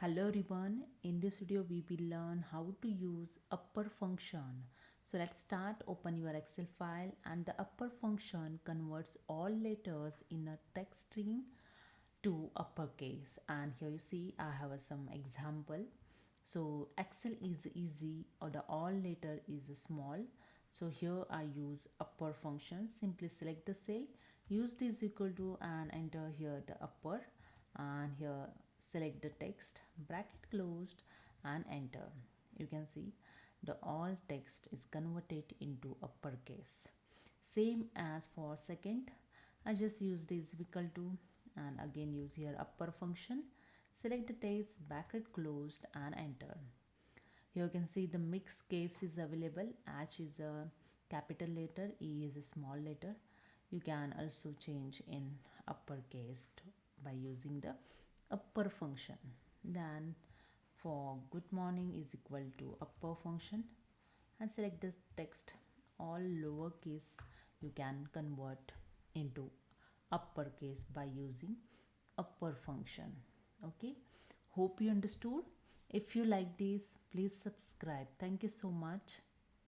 Hello everyone, in this video we will learn how to use upper function. So let's start. Open your Excel file and the upper function converts all letters in a text string to uppercase. And here you see I have some example. So Excel is easy or the all letter is small. So here I use upper function. Simply select the cell, use this equal to and enter here the upper, and here select the text, bracket closed and enter. You can see the all text is converted into uppercase. Same as for second, I just use this equal to and again use here upper function, select the text, bracket closed and enter. Here you can see the mixed case is available. H is a capital letter, E is a small letter. You can also change in uppercase by using the upper function. Then for good morning is equal to upper function and select this text. All lowercase you can convert into uppercase by using upper function. Okay, hope you understood. If you like this, please subscribe. Thank you so much.